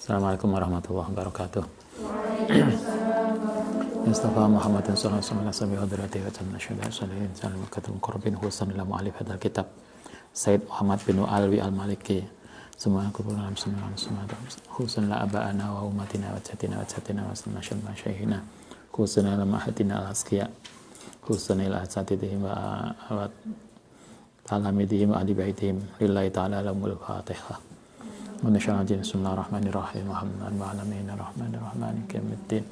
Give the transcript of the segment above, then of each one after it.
Assalamualaikum warahmatullahi wabarakatuh. Mustafa Muhammadin sallallahu alaihi wasallam hadrati wa tanna syada salihin salam katul qurbin husan ila mu'alif hadal kitab Said Muhammad bin Alwi al-Maliki semua kuburan semua husan la aba'ana wa umatina wa jatina wa sanna syamma syaihina husan ila mahatina al-asqiya husan ila asatidihim wa talamidihim wa ahli baitihim lillahi ta'ala lamul fatihah. Bismillahirrahmanirrahim. Alhamdulillahirrahmanirrahim. Maliki yaumiddin.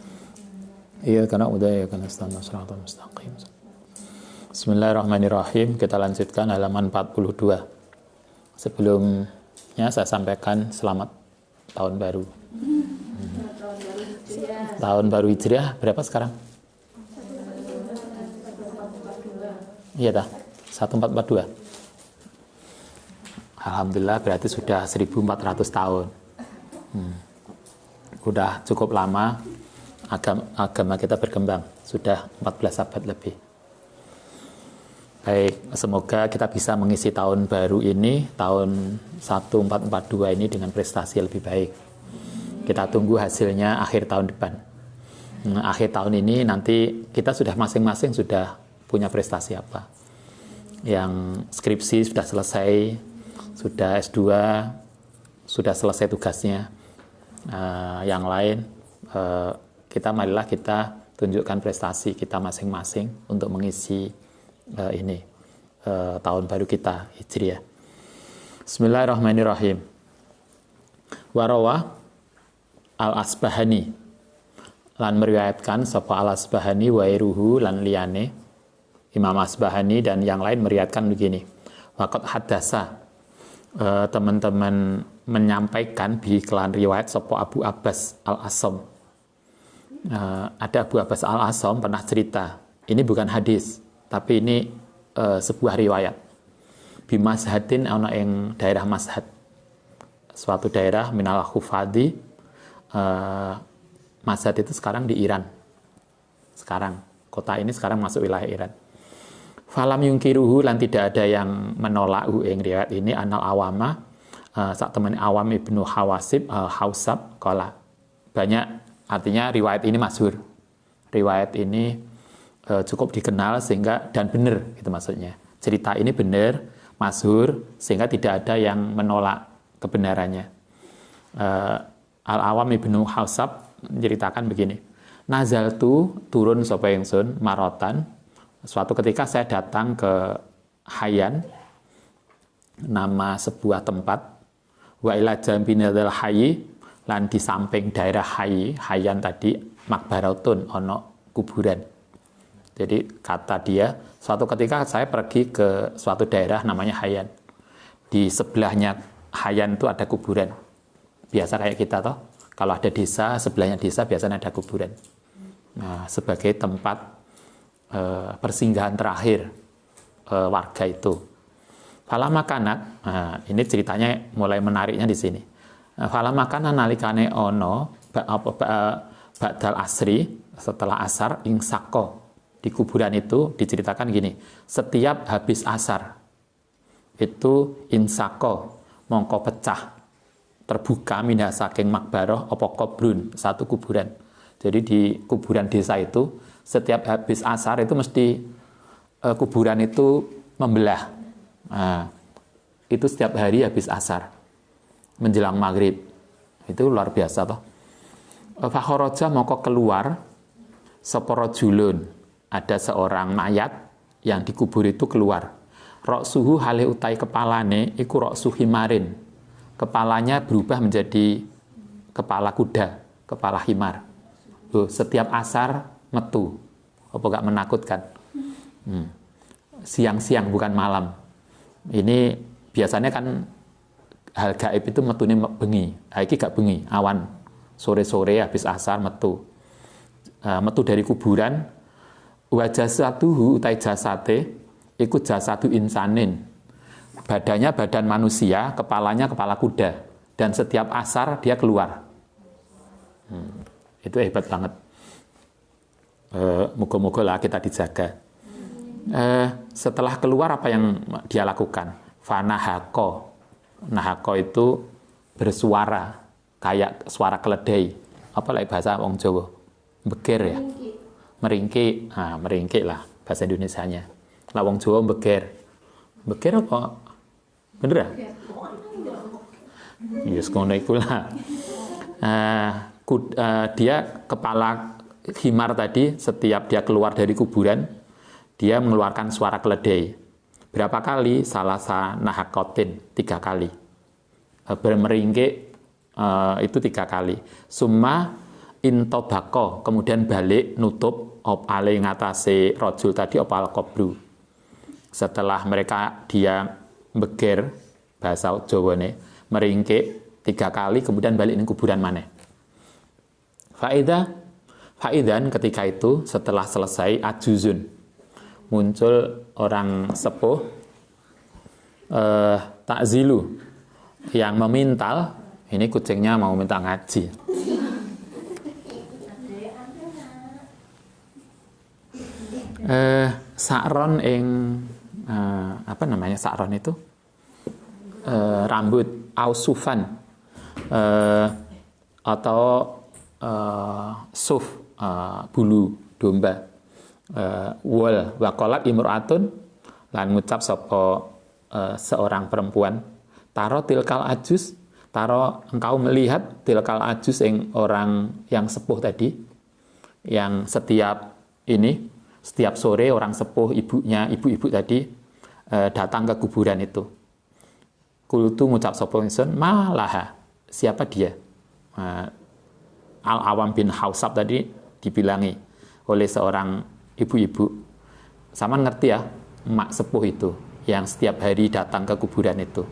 Iyyaka na'budu wa iyyaka nasta'in. Shiratal mustaqim. Bismillahirrahmanirrahim. Kita lanjutkan halaman 42. Sebelumnya saya sampaikan selamat tahun baru. Tahun baru Hijriah berapa sekarang? Iya dah. 1442. Alhamdulillah berarti sudah 1400 tahun. Udah cukup lama agama kita berkembang, sudah 14 abad lebih. Baik, semoga kita bisa mengisi tahun baru ini, tahun 1442 ini dengan prestasi lebih baik. Kita tunggu hasilnya akhir tahun depan. Akhir tahun ini nanti kita sudah masing-masing sudah punya prestasi apa. Yang skripsi sudah selesai, sudah S2, sudah selesai tugasnya. Yang lain, marilah kita tunjukkan prestasi kita masing-masing untuk mengisi tahun baru kita, Hijriah. Bismillahirrahmanirrahim. Warawah al-Asbahani lan meriwayatkan sapa al-Asbahani wa iruhu lan liyane Imam Asbahani dan yang lain meriwayatkan begini. Waqad haddasa teman-teman menyampaikan bi kelan riwayat sopo Abu Abbas Al-Asam. Ada Abu Abbas Al-Asam pernah cerita. Ini bukan hadis, tapi ini sebuah riwayat. Bi Mashhadin ana ing daerah Mashhad. Suatu daerah minal Khufadi. Mashhad itu sekarang di Iran. Sekarang kota ini sekarang masuk wilayah Iran. Falam yungkiruhu lan tidak ada yang menolak ing riwayat ini anal awama sak teman Awam ibnu Hausab kala banyak, artinya riwayat ini masyhur, riwayat ini cukup dikenal sehingga dan benar gitu maksudnya, cerita ini benar masyhur sehingga tidak ada yang menolak kebenarannya. Al Awam ibnu Hausab menceritakan begini, nazaltu turun sapa ingsun marotan. Suatu ketika saya datang ke Hayyan, nama sebuah tempat, wa ila jambinil hayyi lan di samping daerah Hayyan tadi makbaratun ono kuburan. Jadi kata dia, suatu ketika saya pergi ke suatu daerah namanya Hayyan. Di sebelahnya Hayyan itu ada kuburan. Biasa kayak kita toh, kalau ada desa, sebelahnya desa biasanya ada kuburan. Nah, sebagai tempat persinggahan terakhir warga itu. Fala makanat, ini ceritanya mulai menariknya di sini. Fala makanat nalikane ono ba'dal asri, setelah asar ingsako, di kuburan itu diceritakan gini, setiap habis asar itu insako mongko pecah terbuka minha saking makbaroh apa kobrun, satu kuburan. Jadi di kuburan desa itu setiap habis asar itu mesti kuburan itu membelah. Nah, itu setiap hari habis asar menjelang maghrib. Itu luar biasa toh. Fakhoroja moko keluar seporojulun, ada seorang mayat yang dikubur itu keluar. Roksuhu hale utai kepalane iku roksuh himarin. Kepalanya berubah menjadi kepala kuda, kepala himar. Setiap asar metu, apa gak menakutkan? Siang-siang bukan malam. Ini biasanya kan hal gaib itu metune bengi. Iki gak bengi, awan. Sore-sore habis asar metu. Metu dari kuburan. Wa jasatuhu utai jasate iku jasadu insanin. Badannya badan manusia, kepalanya kepala kuda. Dan setiap asar dia keluar. Itu hebat banget. Moga-moga lah kita dijaga. Setelah keluar apa yang dia lakukan? Fanahako. Nahako itu bersuara. kayak suara keledai. Apa lah bahasa wong Jawa? Beger ya? Meringkik. Nah, meringkik lah bahasa Indonesianya. Lah wong Jawa beger. Beger apa? Bener ya? Yes, ngono iku lah. Dia kepala himar tadi, setiap dia keluar dari kuburan, dia mengeluarkan suara keledai. Berapa kali? Salasa nahakotin, 3 kali. Bermeringkik itu 3 kali. Summa intobako, kemudian balik nutup ale ngatasi rojul tadi opal kobru. Setelah dia beger, bahasa Jawa nih, meringkik 3 kali, kemudian balik ke kuburan mana. Faidan ketika itu setelah selesai ajuzun, muncul orang sepuh takzilu yang memintal. Ini kucingnya mau minta ngaji. Sakron apa namanya sakron itu? Rambut ausufan atau suf, bulu domba. Wal wakolat imru'atun, lan ngucap sapa seorang perempuan, taro tilkal ajus, taro engkau melihat tilkal ajus yang orang yang sepuh tadi, yang setiap sore orang sepuh ibu-ibu tadi datang ke kuburan itu. Kultu ngucap sapa ingsun, malaha, siapa dia? Al-Awam bin Hausab tadi dibilangi oleh seorang ibu-ibu. Sama ngerti ya, mak sepuh itu yang setiap hari datang ke kuburan itu.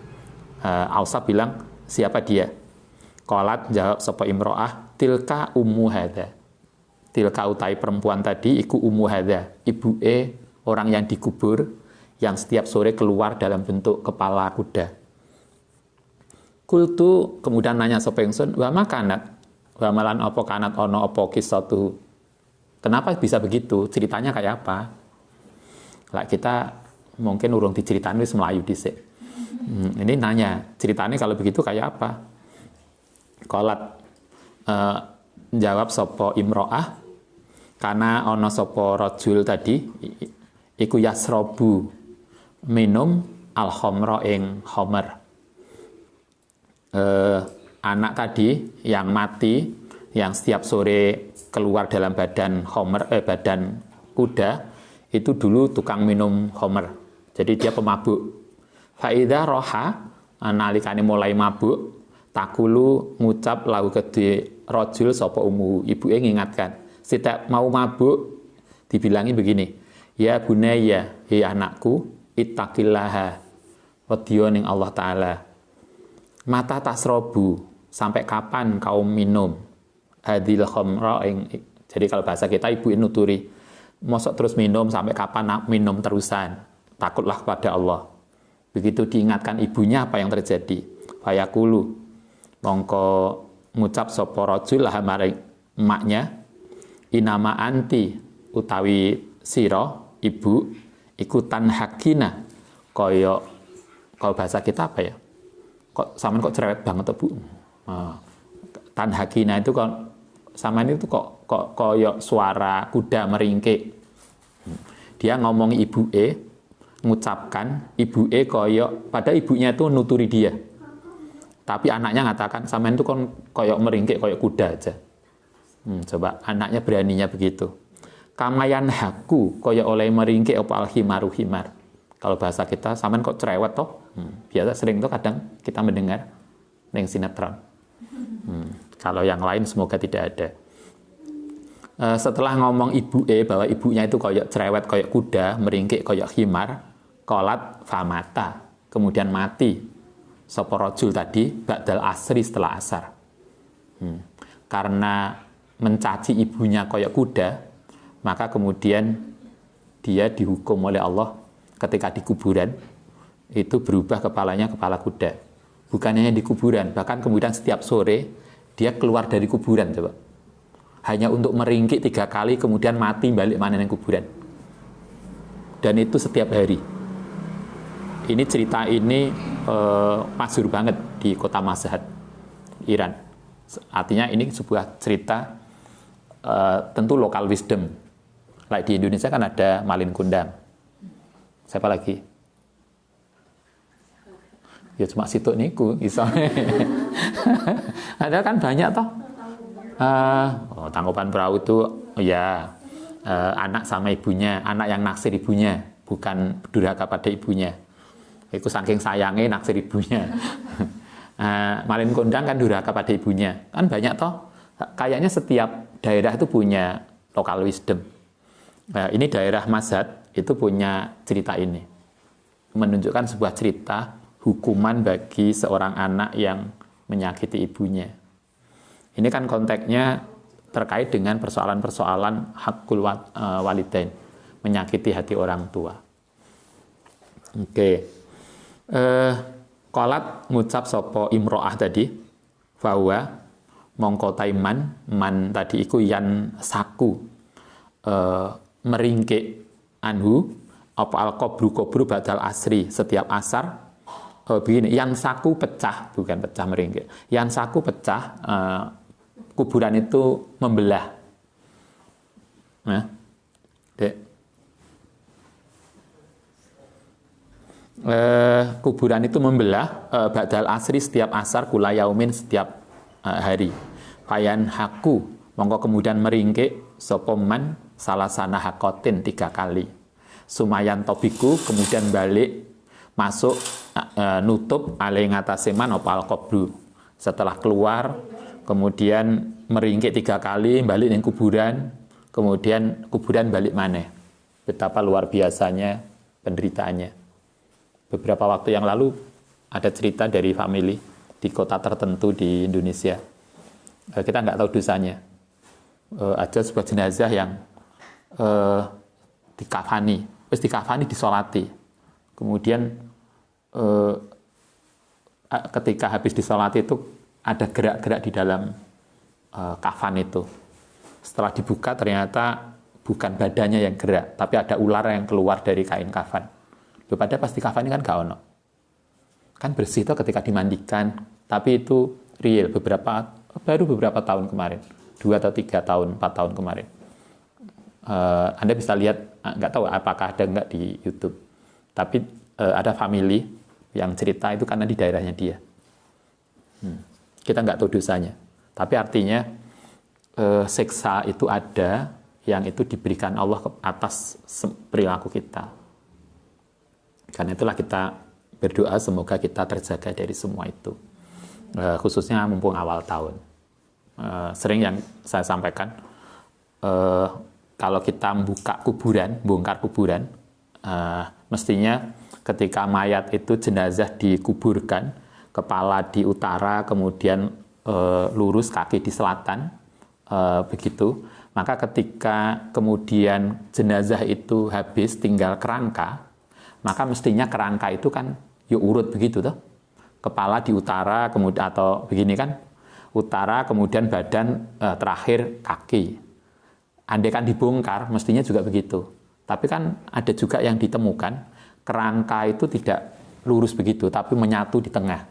Hausab bilang, siapa dia? Qalat, jawab sapa imro'ah, tilka ummu hadza. Tilka utai perempuan tadi iku ummu hadza, ibuke orang yang dikubur yang setiap sore keluar dalam bentuk kepala kuda. Kultu kemudian nanya sapa ingsun, wa makanat, wa malan apa kanat ono apa kisatu. Kenapa bisa begitu? Ceritanya kayak apa? Lah kita mungkin urung diceritain wis melayu dhisik. Ini nanya, ceritanya kalau begitu kayak apa? Qalat, jawab sapa imro'ah, karena ono sapa rajul tadi iku yasrobu minum al-khamra ing khamar. Anak tadi yang mati, yang setiap sore keluar dalam badan badan kuda, itu dulu tukang minum khamar. Jadi dia pemabuk. Faida roha, nalikane mulai mabuk, takulu ngucap lahu kedhe rajul sapa umu, ibuke ngingatkan. Setiap mau mabuk dibilangi begini, ya bunayya, hei anakku, ittaqillaha, wedya ning Allah taala. Mata tasrobu, sampai kapan kau minum hadil khamra ing. Jadi kalau bahasa kita ibu nuturi, mosok terus minum sampai kapan minum terusan, takutlah kepada Allah. Begitu diingatkan ibunya, apa yang terjadi? Fayaqulu, mongko ngucap sapa rajul lah maring emaknya, inama anti utawi sira ibu ikutan hakina, koyo kalau bahasa kita apa ya? Kok sampean kok cerewet banget Bu? Tanhakina itu kok sampean itu kok koyo suara kuda meringkik. Dia ngomong ibuke, ngucapkan ibuke koyo, pada ibunya itu nuturi dia. Tapi anaknya ngatakan sampean itu kon koyo meringkik koyo kuda aja. Coba anaknya beraninya begitu. Kamayan haku koyo oleh meringkik apa al-himaru himar. Kalau bahasa kita, sampean kok cerewet toh? Biasa sering tuh kadang kita mendengar yang sinetron. Kalau yang lain semoga tidak ada. Setelah ngomong bahwa ibunya itu kayak cerewet, kayak kuda, meringkik kayak himar, kolat famata, kemudian mati. Sapa rajul tadi ba'dal asri, setelah asar. Karena mencaci ibunya kayak kuda, maka kemudian dia dihukum oleh Allah. Ketika di kuburan, itu berubah kepalanya kepala kuda. Bukan hanya di kuburan, bahkan kemudian setiap sore, dia keluar dari kuburan, coba. Hanya untuk meringkik 3 kali, kemudian mati balik mana yang kuburan. Dan itu setiap hari. Ini cerita ini masyhur banget di kota Mashhad, Iran. Artinya ini sebuah cerita tentu lokal wisdom. Like di Indonesia kan ada Malin Kundang. Siapa lagi? Ya cuma situ niku iso. Ada kan banyak toh. Tangkuban Perahu itu ya anak sama ibunya, anak yang naksir ibunya, bukan durhaka pada ibunya. Itu saking sayangnya naksir ibunya. Malin Kundang kan durhaka pada ibunya. Kan banyak toh. Kayaknya setiap daerah itu punya lokal wisdom. Ini daerah Mazhat itu punya cerita ini. Menunjukkan sebuah cerita hukuman bagi seorang anak yang menyakiti ibunya. Ini kan konteksnya terkait dengan persoalan-persoalan hakul walidain, menyakiti hati orang tua. Oke. Qalat ngucap sopo imro'ah tadi, bahwa mongko taiman man tadi iku yan saku meringkik anhu apa al kobru badal asri setiap asar. Begini, yang saku pecah, bukan pecah meringkik. Yang saku pecah, kuburan itu membelah. Nah, dek. Kuburan itu membelah badal asri setiap asar kula yaumin setiap hari. Payan haku mongko kemudian meringkik sopoman salasana hakotin 3 kali. Sumayan tobiku kemudian balik masuk nutup alai ngatasi man opal kobru. Setelah keluar kemudian meringkik 3 kali balik di kuburan, kemudian kuburan balik maneh. Betapa luar biasanya penderitaannya. Beberapa waktu yang lalu ada cerita dari family di kota tertentu di Indonesia. Kita nggak tahu dosanya. Ada sebuah jenazah yang dikafani, terus dikafani disolati. Kemudian ketika habis disolati itu ada gerak-gerak di dalam kafan itu. Setelah dibuka ternyata bukan badannya yang gerak, tapi ada ular yang keluar dari kain kafan. Padahal pas dikafani kan gak ono. Kan bersih tuh ketika dimandikan, tapi itu real baru beberapa tahun kemarin, 2 atau 3 tahun, 4 tahun kemarin. Anda bisa lihat, nggak tahu apakah ada nggak di YouTube, tapi ada family yang cerita itu karena di daerahnya dia. Kita nggak tahu dosanya, tapi artinya siksa itu ada, yang itu diberikan Allah atas perilaku kita. Karena itulah kita berdoa semoga kita terjaga dari semua itu, khususnya mumpung awal tahun. Sering yang saya sampaikan, kalau kita membuka kuburan, bongkar kuburan, mestinya ketika mayat itu jenazah dikuburkan, kepala di utara, kemudian lurus, kaki di selatan, begitu. Maka ketika kemudian jenazah itu habis, tinggal kerangka, maka mestinya kerangka itu kan ya urut begitu toh. Kepala di utara, kemudian atau begini kan, utara, kemudian badan terakhir kaki. Andai kan dibongkar, mestinya juga begitu. Tapi kan ada juga yang ditemukan, kerangka itu tidak lurus begitu, tapi menyatu di tengah.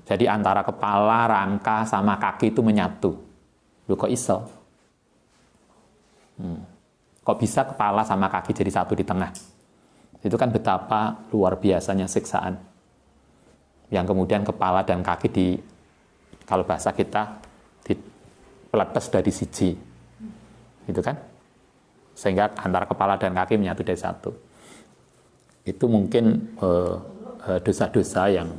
Jadi antara kepala, rangka, sama kaki itu menyatu. Loh kok iso? Kok bisa kepala sama kaki jadi satu di tengah? Itu kan betapa luar biasanya siksaan. Yang kemudian kepala dan kaki kalau bahasa kita, dipeletes dari siji. Gitu kan? Sehingga antara kepala dan kaki menyatu dari satu. Itu mungkin dosa-dosa yang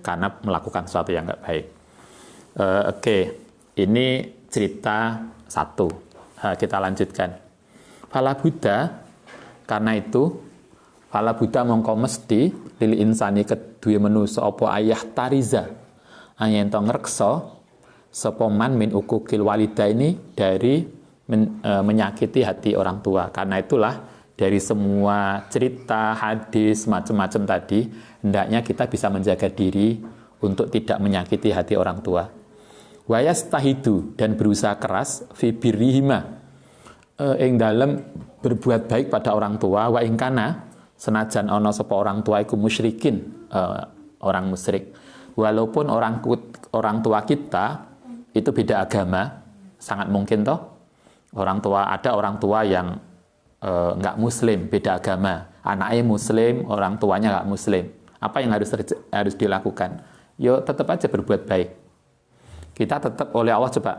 karena melakukan sesuatu yang nggak baik. Oke, ini cerita satu. Kita lanjutkan. Fala Buddha, karena itu, fala Buddha mongko mesti lil insani kedue manusa apa ayah tariza, yen to ngreksa sapa man min ukukil walidaini dari menyakiti hati orang tua. Karena itulah dari semua cerita, hadis, macam-macam tadi, hendaknya kita bisa menjaga diri untuk tidak menyakiti hati orang tua. Wayastahidu, dan berusaha keras fi birrihima, ing dalem berbuat baik pada orang tua, wa ingkana senajan ana sapa orang tua iku musyrikin, orang musyrik, walaupun orang tua kita itu beda agama, sangat mungkin toh ada orang tua yang nggak muslim, beda agama, anaknya muslim, orang tuanya nggak muslim. Apa yang harus dilakukan? Yo tetap aja berbuat baik. Kita tetap oleh Allah, coba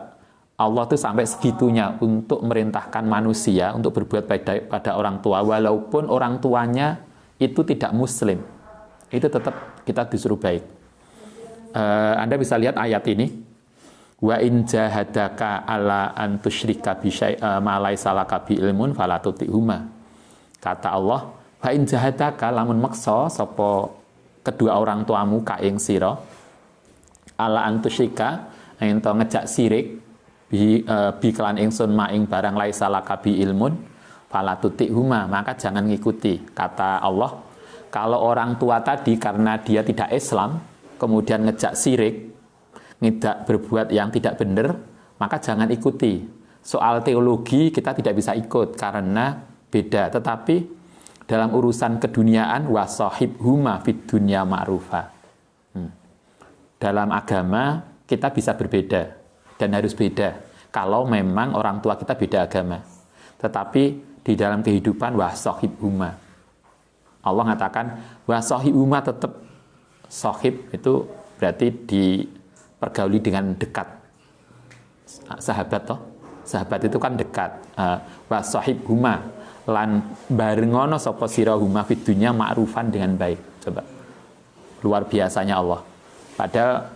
Allah tuh sampai segitunya untuk merintahkan manusia untuk berbuat baik pada orang tua, walaupun orang tuanya itu tidak muslim, itu tetap kita disuruh baik. Anda bisa lihat ayat ini, wa in jahadaka ala an tusyrika bi ma laisa laka bi ilmun fala tutihuma. Kata Allah, wa in jahadaka lamun maksa sapa kedua orang tuamu ka ing sira ala an tusyrika ento ngejak sirik bi kelan ingsun ma ing barang laisa laka bi ilmun fala tutihuma, maka jangan ngikuti. Kata Allah, kalau orang tua tadi karena dia tidak Islam kemudian ngejak sirik, tidak berbuat yang tidak benar, maka jangan ikuti. Soal teologi kita tidak bisa ikut karena beda. Tetapi dalam urusan keduniaan, wasahibhuma fid dunya ma'rufa. Dalam agama kita bisa berbeda dan harus beda. Kalau memang orang tua kita beda agama. Tetapi di dalam kehidupan wasahibhuma. Allah mengatakan wasahibhuma, tetap sahib itu berarti pergauli dengan dekat. Sahabat toh, sahabat itu kan dekat. Wa sahibhuma lan barengono sapa sira huma fid dunya ma'rufan, dengan baik. Coba, luar biasanya Allah. Padahal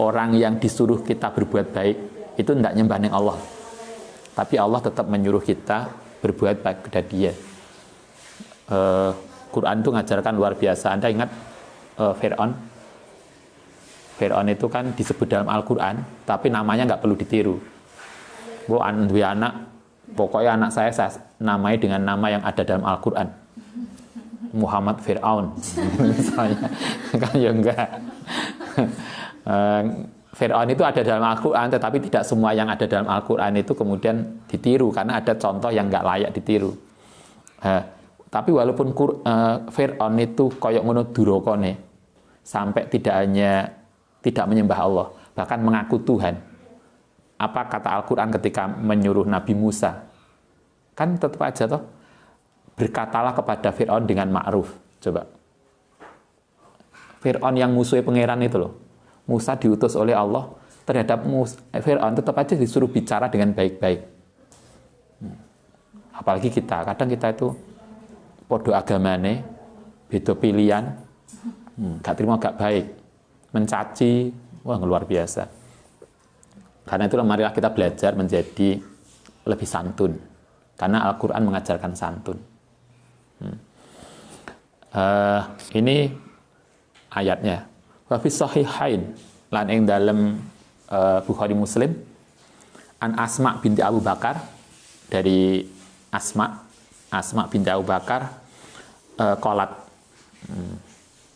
orang yang disuruh kita berbuat baik itu tidak nyembah ning Allah, tapi Allah tetap menyuruh kita berbuat baik kepada Dia. Quran itu ngajarkan luar biasa. Anda ingat Fir'aun itu kan disebut dalam Al-Quran, tapi namanya nggak perlu ditiru. Dua anak, pokoknya anak saya namai dengan nama yang ada dalam Al-Quran. Muhammad Fir'aun, misalnya. Kan ya enggak. Fir'aun itu ada dalam Al-Quran, tetapi tidak semua yang ada dalam Al-Quran itu kemudian ditiru, karena ada contoh yang nggak layak ditiru. Tapi walaupun Fir'aun itu koyok ngono durokone, sampai tidak menyembah Allah, bahkan mengaku Tuhan. Apa kata Al-Quran ketika menyuruh Nabi Musa? Kan tetap aja toh, berkatalah kepada Fir'aun dengan ma'ruf. Coba, Fir'aun yang musuhnya pangeran itu loh, Musa diutus oleh Allah terhadap Fir'aun, tetap aja disuruh bicara dengan baik-baik. Apalagi kita, kadang kita itu podo agamane, beda pilihan, gak terima, gak baik, mencaci, wah luar biasa. Karena itulah marilah kita belajar menjadi lebih santun, karena Al-Quran mengajarkan santun. Ini ayatnya. Wa fi sahihain, lan ing dalem Bukhari Muslim, an Asma binti Abu Bakar, dari Asma binti Abu Bakar, qalat,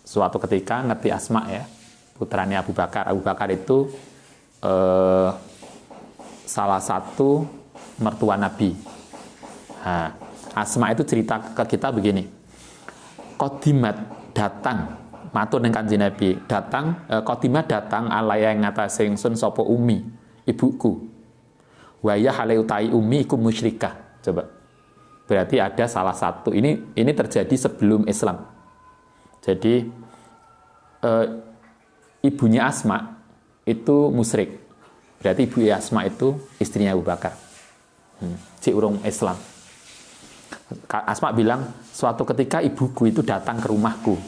suatu ketika ngerti Asma ya, putranya Abu Bakar. Abu Bakar itu salah satu mertua Nabi. Nah, Asma itu cerita ke kita begini, qodimat datang, matur ning Kanjeng Nabi, datang, qodimat datang alaya ing ngatasé ingsun sapa umi, ibuku. Wa ya hale utai umi iku musyrikah. Coba, berarti ada salah satu, ini terjadi sebelum Islam. Jadi ibunya Asma itu musyrik. Berarti ibu Asma itu istrinya Abu Bakar. Si urung Islam. Asma bilang, suatu ketika ibuku itu datang ke rumahku.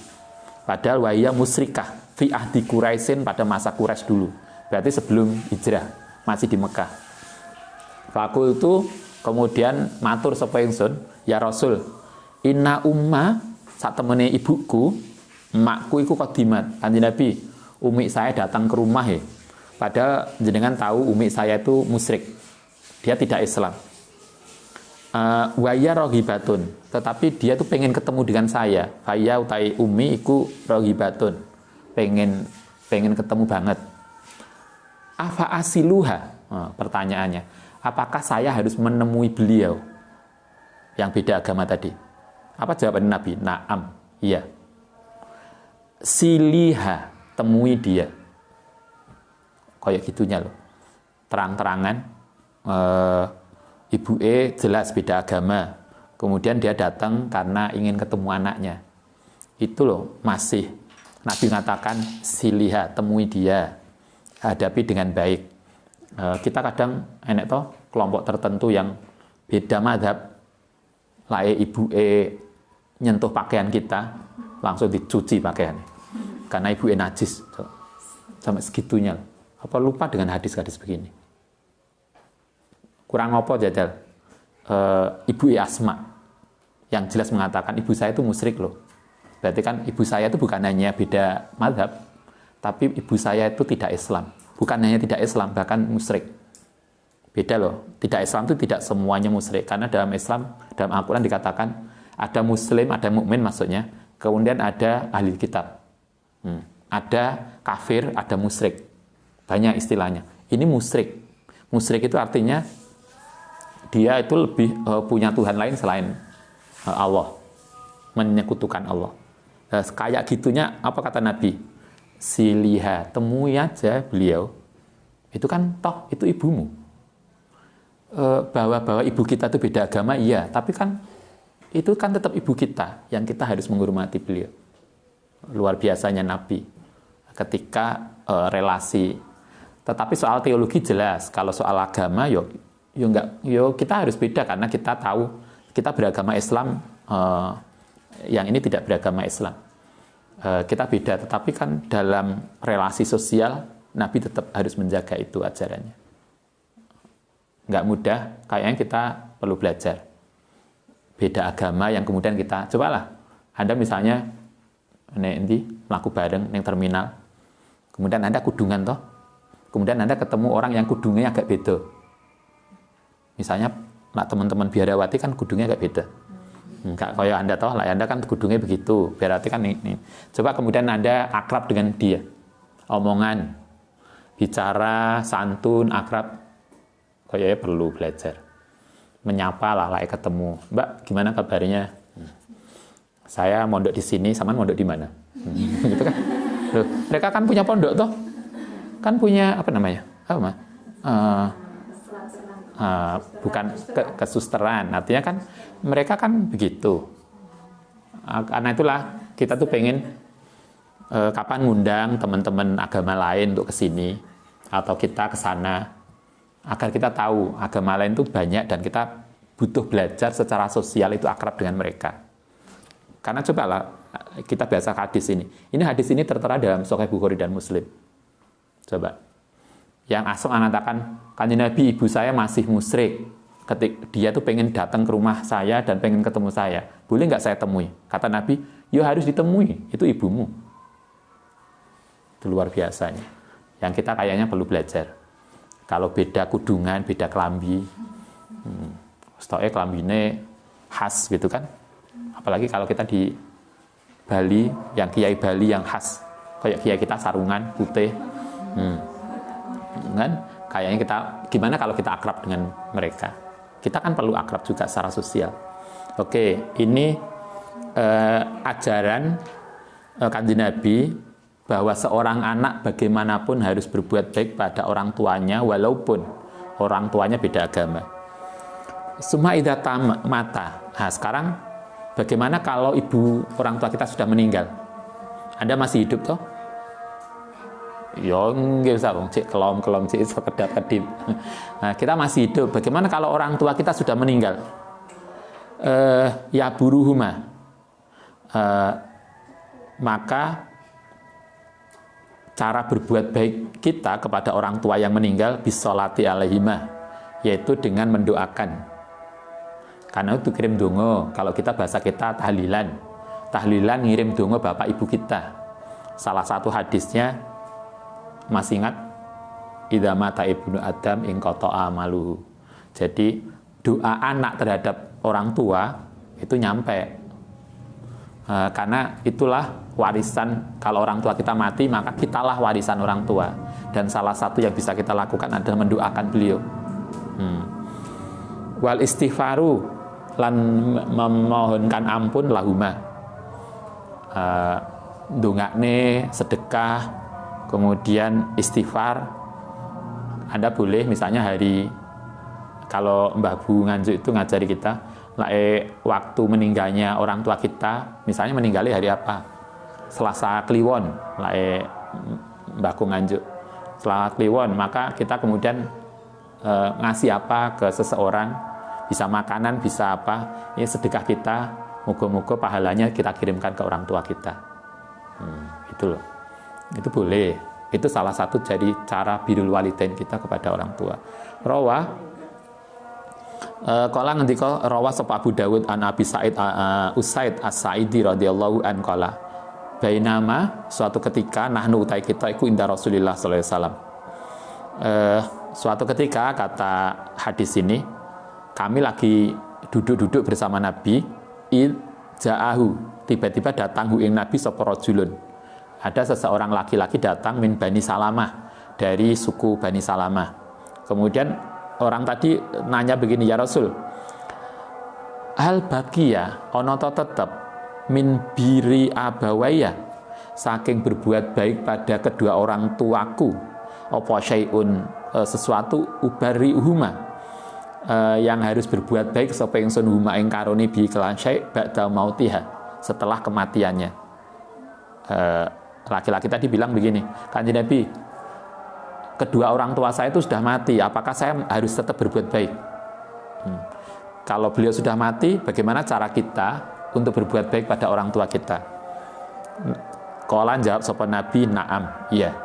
Padahal wahia musyrikah fi ahdi Quraisyin, pada masa Quraisy dulu. Berarti sebelum hijrah, masih di Mekah. Fakul itu kemudian matur sapa ingsun, ya Rasul, inna umma, sak temene ibuku, emakku iku qadimat. Kanjeng Nabi, umi saya datang ke rumah ya. Padahal jenengan tahu umi saya itu musyrik, dia tidak Islam. Waya rohibatun, tetapi dia tuh pengen ketemu dengan saya. Waya utai umi iku rohibatun, pengen ketemu banget. Afa asiluha, pertanyaannya, apakah saya harus menemui beliau yang beda agama tadi? Apa jawaban Nabi? Naam, iya. Siliha, temui dia. Kayak gitunya loh. Terang-terangan ibu jelas beda agama. Kemudian dia datang karena ingin ketemu anaknya. Itu loh masih Nabi mengatakan siliha, temui dia, hadapi dengan baik. Kita kadang enek toh kelompok tertentu yang beda madhab, lae ibu nyentuh pakaian kita langsung dicuci pakaiannya karena ibu najis sampai segitunya. Apa lupa dengan hadis-hadis begini? Kurang apa jajal? Ibu Asma yang jelas mengatakan ibu saya itu musyrik loh. Berarti kan ibu saya itu bukan hanya beda madhab, tapi ibu saya itu tidak Islam. Bukan hanya tidak Islam, bahkan musyrik. Beda loh. Tidak Islam itu tidak semuanya musyrik. Karena dalam Islam, dalam Al-Quran dikatakan ada muslim, ada mukmin maksudnya. Kemudian ada ahli kitab. Ada kafir, ada musyrik. Banyak istilahnya. Ini musyrik. Musyrik itu artinya dia itu lebih punya Tuhan lain selain Allah. Menyekutukan Allah. Kayak gitunya, apa kata Nabi? Siliha, temui aja beliau. Itu kan toh, itu ibumu. Bahwa ibu kita itu beda agama, iya. Tapi kan itu kan tetap ibu kita yang kita harus menghormati beliau. Luar biasanya Nabi ketika relasi. Tetapi soal teologi jelas. Kalau soal agama, yo kita harus beda karena kita tahu kita beragama Islam, yang ini tidak beragama Islam. Kita beda. Tetapi kan dalam relasi sosial Nabi tetap harus menjaga itu ajarannya. Nggak mudah, kayaknya kita perlu belajar. Beda agama yang kemudian kita, cobalah, Anda misalnya, nanti melaku bareng yang terminal, kemudian Anda kudungan toh, kemudian Anda ketemu orang yang kudungnya agak beda. Misalnya, teman-teman biarawati kan kudungnya agak beda. Enggak kayak Anda toh, lah Anda kan kudungnya begitu, berarti kan ini. Coba kemudian Anda akrab dengan dia, omongan, bicara, santun, akrab, kayaknya perlu belajar. Menyapa lah, ketemu. Mbak, gimana kabarnya? Saya mondok di sini, sama mondok di mana? Gitu kan? Loh, mereka kan punya pondok toh? Kan punya apa namanya? Apa? Bukan kesusteran. Artinya kan mereka kan begitu. Karena itulah kita tuh pengen kapan ngundang teman-teman agama lain untuk ke sini atau kita ke sana. Agar kita tahu agama lain itu banyak dan kita butuh belajar secara sosial itu akrab dengan mereka. Karena cobalah kita bahasa hadis ini. Ini hadis ini tertera dalam Sahih Bukhari dan Muslim. Coba. Yang Asma mengatakan, Kanjeng Nabi ibu saya masih musyrik. Dia tuh pengen datang ke rumah saya dan pengen ketemu saya. Boleh nggak saya temui? Kata Nabi, yo harus ditemui. Itu ibumu. Itu luar biasanya. Yang kita kayaknya perlu belajar. Kalau beda kudungan, beda kelambi, stoknya kelambine khas gitu kan. Apalagi kalau kita di Bali, yang kiai Bali yang khas, kayak kiai kita sarungan putih, kan? Kayaknya kita gimana kalau kita akrab dengan mereka? Kita kan perlu akrab juga secara sosial. Oke, ini ajaran Kanjeng Nabi bahwa seorang anak bagaimanapun harus berbuat baik pada orang tuanya walaupun orang tuanya beda agama. Summa idza mata. Nah, sekarang bagaimana kalau ibu orang tua kita sudah meninggal? Anda masih hidup toh? Ya nggih usah wong cek kelom-kelom cek sekedap-kedip. Nah, kita masih hidup. Bagaimana kalau orang tua kita sudah meninggal? Ya buruhuma. Maka cara berbuat baik kita kepada orang tua yang meninggal bisolati alaihima, yaitu dengan mendoakan. Karena itu kirim dongo. Kalau kita bahasa kita tahlilan ngirim dongo bapak ibu kita. Salah satu hadisnya masih ingat, idza mata ibnu adam in qata'a amaluhu. Jadi doa anak terhadap orang tua itu nyampe. Karena itulah warisan, kalau orang tua kita mati maka kitalah warisan orang tua, dan salah satu yang bisa kita lakukan adalah mendoakan beliau. Wal istighfaru lan memohonkan ampun lahuma, ndongakne sedekah Kemudian istighfar, Anda boleh misalnya kalau Mbah Bu Nganjuk itu ngajari kita, waktu meninggalnya orang tua kita, misalnya meninggalnya hari apa? Selasa Kliwon, Mbah Bu Nganjuk. Selasa Kliwon, maka kita kemudian ngasih apa ke seseorang, bisa makanan, bisa apa, ini sedekah kita, moga-moga pahalanya kita kirimkan ke orang tua kita. Itu loh. Itu boleh. Itu salah satu jadi cara birrul walidain kita kepada orang tua. Qala ngendika rawa sapa Abu Dawud an Abi Sa'id Usaid As-Sa'idi radhiyallahu an qala bainama suatu ketika nahnu utai kita iku inda Rasulillah sallallahu alaihi wasallam. Suatu ketika kata hadis ini kami lagi duduk-duduk bersama Nabi, ja'ahu tiba-tiba datang hu ing Nabi sapa rajulun. Ada seseorang laki-laki datang min Bani Salamah, dari suku Bani Salamah. Kemudian orang tadi nanya begini, ya Rasul, hal baqiya ono to tetep min biri abawaya, saking berbuat baik pada kedua orang tuaku, apa syai'un sesuatu ubari uhuma, yang harus berbuat baik sapa ingsun huma ing karone bi kelan syai' ba'da mautiha, setelah kematiannya. Laki-laki tadi bilang begini, Kanjeng Nabi, kedua orang tua saya itu sudah mati, apakah saya harus tetap berbuat baik? Kalau beliau sudah mati, bagaimana cara kita untuk berbuat baik pada orang tua kita? Qala jawab sapa Nabi, na'am, iya.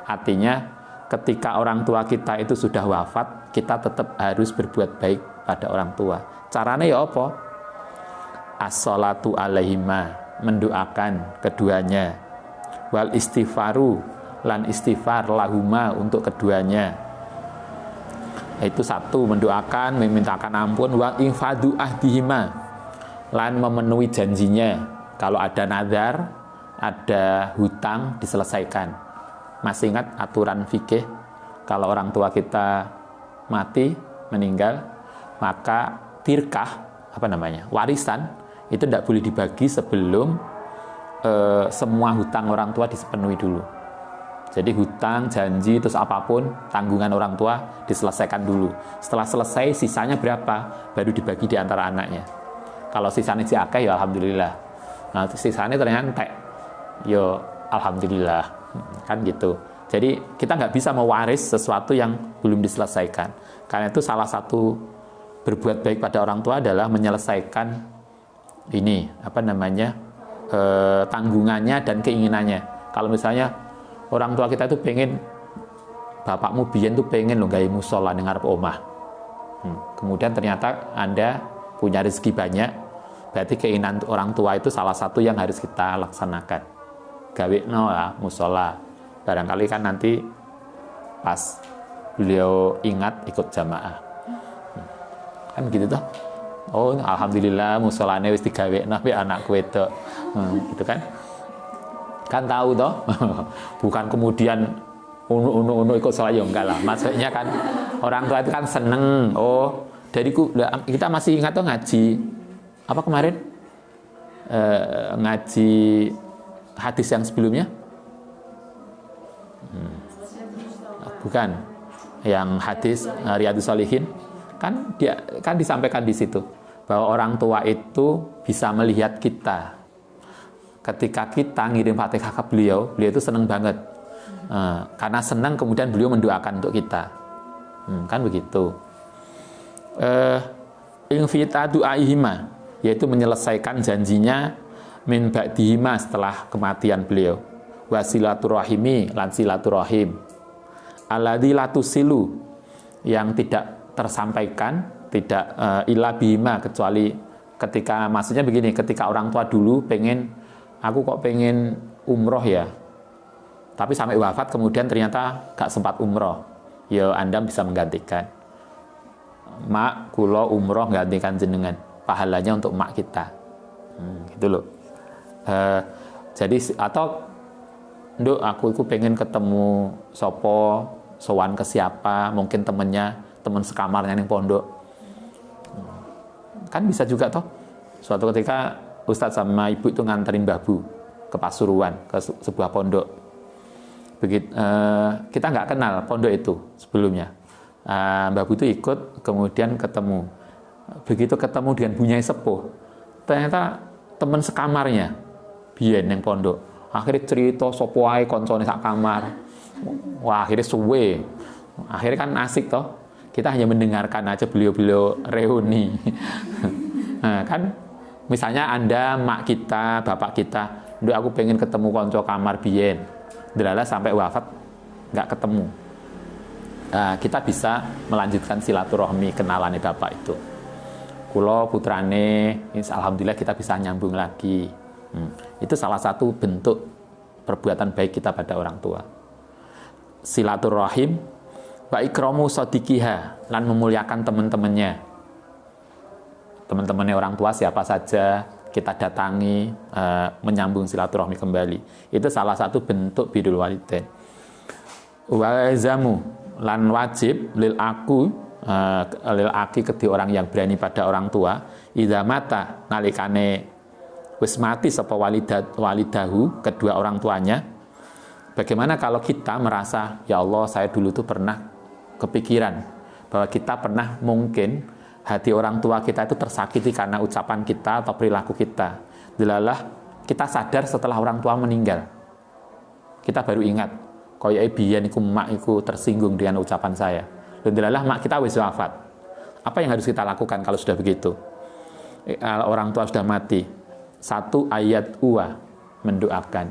Artinya ketika orang tua kita itu sudah wafat, kita tetap harus berbuat baik pada orang tua. Caranya ya apa? As-sholatu alaihima, mendoakan keduanya. Wal istighfaru, lan istighfar lahuma untuk keduanya. Itu satu, mendoakan, memintakan ampun. Wa infadu ahdihima, lan memenuhi janjinya. Kalau ada nazar, ada hutang, diselesaikan. Masih ingat aturan fikih, kalau orang tua kita mati, meninggal, maka tirkah, warisan, itu tidak boleh dibagi sebelum semua hutang orang tua dipenuhi dulu. Jadi hutang, janji, terus apapun, tanggungan orang tua diselesaikan dulu. Setelah selesai, sisanya berapa? Baru dibagi di antara anaknya. Kalau sisanya si akeh, ya alhamdulillah. Nah, sisanya ternyata ya alhamdulillah. Kan gitu. Jadi kita nggak bisa mewaris sesuatu yang belum diselesaikan. Karena itu salah satu berbuat baik pada orang tua adalah menyelesaikan ini, tanggungannya dan keinginannya. Kalau misalnya orang tua kita itu pengen, bapakmu biyen tuh pengen loh gawe musola ning ngarep omah. Kemudian ternyata Anda punya rezeki banyak, berarti keinginan orang tua itu salah satu yang harus kita laksanakan. Gawe lah musola. Barangkali kan nanti pas beliau ingat ikut jamaah. Kan gitu toh. Oh, alhamdulillah musolane wis digawekno pe anakku wedok. Gitu kan. Kan tahu toh. Bukan kemudian unu ikut salat ya enggak lah. Maksudnya kan orang tua itu kan seneng. Oh, dari kita masih ingat toh ngaji apa kemarin? Ngaji hadis yang sebelumnya? Bukan. Yang hadis Riyadhus Shalihin kan disampaikan di situ bahwa orang tua itu bisa melihat kita ketika kita ngirim Fatihah ke beliau itu senang banget, karena senang kemudian beliau mendoakan untuk kita, kan begitu. Infita du'aihima, yaitu menyelesaikan janjinya min ba'dihima, setelah kematian beliau. Wasilaturahimi, lan silaturahim. Alladzi latusilu, yang tidak tersampaikan, tidak illa bihima, kecuali ketika, maksudnya begini, ketika orang tua dulu aku kok pengen umroh ya, tapi sampai wafat kemudian ternyata gak sempat umroh, ya Anda bisa menggantikan. Mak, kulo umroh gantikan jenengan, pahalanya untuk mak kita, gitu loh. Jadi atau nduk aku pengen ketemu sopo, sowan ke siapa, mungkin teman sekamarnya yang pondok. Kan bisa juga toh. Suatu ketika Ustadz sama ibu itu nganterin Mbah Bu ke Pasuruan, ke sebuah pondok. Kita nggak kenal pondok itu sebelumnya. Mbah Butuh ikut, kemudian ketemu. Begitu ketemu dengan Bunyai Sepuh, ternyata teman sekamarnya, biyen yang pondok. Akhirnya cerita sopo ae koncone sak kamar. Wah, akhirnya suwe. Akhirnya kan asik toh. Kita hanya mendengarkan aja beliau-beliau reuni. Nah, kan misalnya Anda, mak kita, bapak kita, "Nduk, aku pengen ketemu konco kamar biyen." Delala sampai wafat nggak ketemu. Kita bisa melanjutkan silaturahmi kenalannya bapak itu. Kulo putrane, alhamdulillah kita bisa nyambung lagi. Itu salah satu bentuk perbuatan baik kita pada orang tua. Silaturahim wa ikramu sadiqiha, lan memuliakan teman-temannya. Teman-temannya orang tua siapa saja kita datangi, menyambung silaturahmi kembali. Itu salah satu bentuk birrul walidain. Wa zamu, lan wajib lil aki kedhi orang yang berani pada orang tua, idza mata nalikane wis mati sapa walidahu, kedua orang tuanya. Bagaimana kalau kita merasa, ya Allah, saya dulu tuh pernah kepikiran bahwa kita pernah mungkin hati orang tua kita itu tersakiti karena ucapan kita atau perilaku kita. Delalah kita sadar setelah orang tua meninggal. Kita baru ingat, koyoke biyen iku mak iku tersinggung dengan ucapan saya. Dan delalah mak kita wis wafat. Apa yang harus kita lakukan kalau sudah begitu? Orang tua sudah mati. Satu, ayat uwa, mendoakan.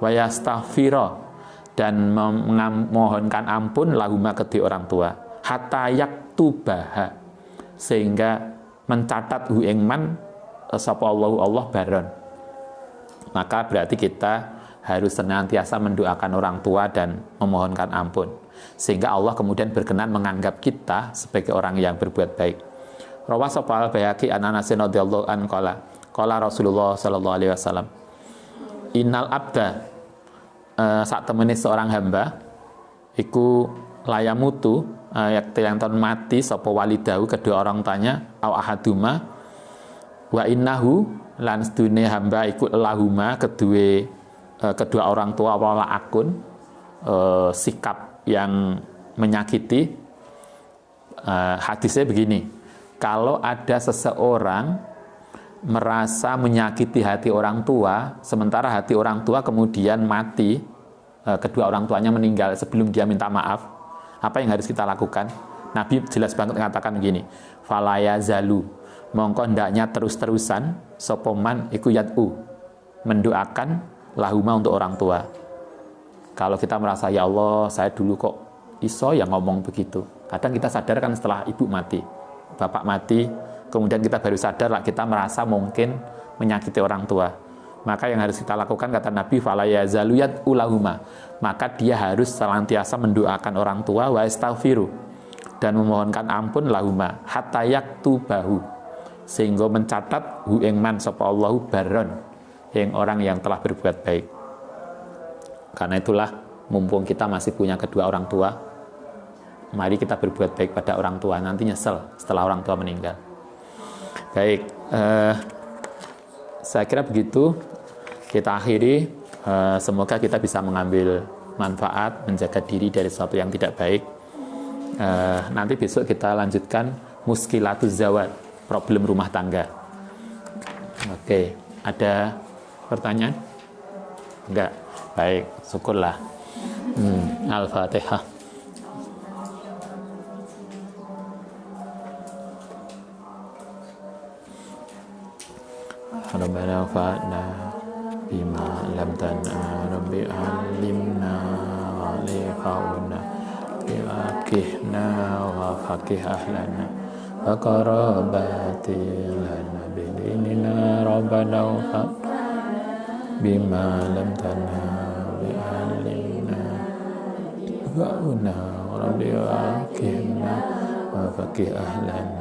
Wa yastaghfira, dan memohonkan ampun lahuma kedhi orang tua. Hatta yaktubaha, sehingga mencatat hu ing man sapa Allah baron. Maka berarti kita harus senantiasa mendoakan orang tua dan memohonkan ampun, sehingga Allah kemudian berkenan menganggap kita sebagai orang yang berbuat baik. Rawah sapa al-Baihaqi an Anas radhiyallahu an qala Rasulullah sallallahu alaihi wasallam, innal abda, sak temene seorang hamba iku layamutu, yang mati sapa walidahu, kedua orang tuanya, au ahaduma, wa innahu, lan sedune hamba iku lahuma, kedua orang tua wala akun, sikap yang menyakiti. Hadisnya begini, kalau ada seseorang merasa menyakiti hati orang tua, sementara hati orang tua kemudian mati, kedua orang tuanya meninggal sebelum dia minta maaf, apa yang harus kita lakukan? Nabi jelas banget mengatakan begini, falaya zalu, mongko ndaknya terus-terusan sopoman iku yad'u, mendoakan lahuma untuk orang tua. Kalau kita merasa, ya Allah, saya dulu kok iso yang ngomong begitu. Kadang kita sadar kan setelah ibu mati, bapak mati, kemudian kita baru sadar lah kita merasa mungkin menyakiti orang tua. Maka yang harus kita lakukan, kata Nabi, fala yazalu yad'u lahuma, maka dia harus senantiasa mendoakan orang tua, wa astaghfiru, dan memohonkan ampun lahuma, hatta yaktubahu, sehingga mencatat hu ing man sapa Allahu baron, yang orang yang telah berbuat baik. Karena itulah, mumpung kita masih punya kedua orang tua, mari kita berbuat baik pada orang tua, nanti nyesel setelah orang tua meninggal. Baik, saya kira begitu kita akhiri. Semoga kita bisa mengambil manfaat, menjaga diri dari sesuatu yang tidak baik. Nanti besok kita lanjutkan muskilatuz zawat, problem rumah tangga. Oke, ada pertanyaan? Enggak? Baik, syukurlah. Al-Fatihah. Rabbana fa'na bima lam tan'a rabbi alimna wa liqa'una bi'akihna wa faqih ahlana wa qarabati lana bidinina Rabbana fa'na bima lam tan'a rabbi alimna wa'una rabbi akihna wa faqih ahlana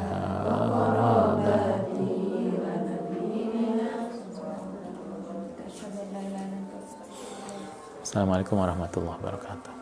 Assalamualaikum warahmatullahi wabarakatuh.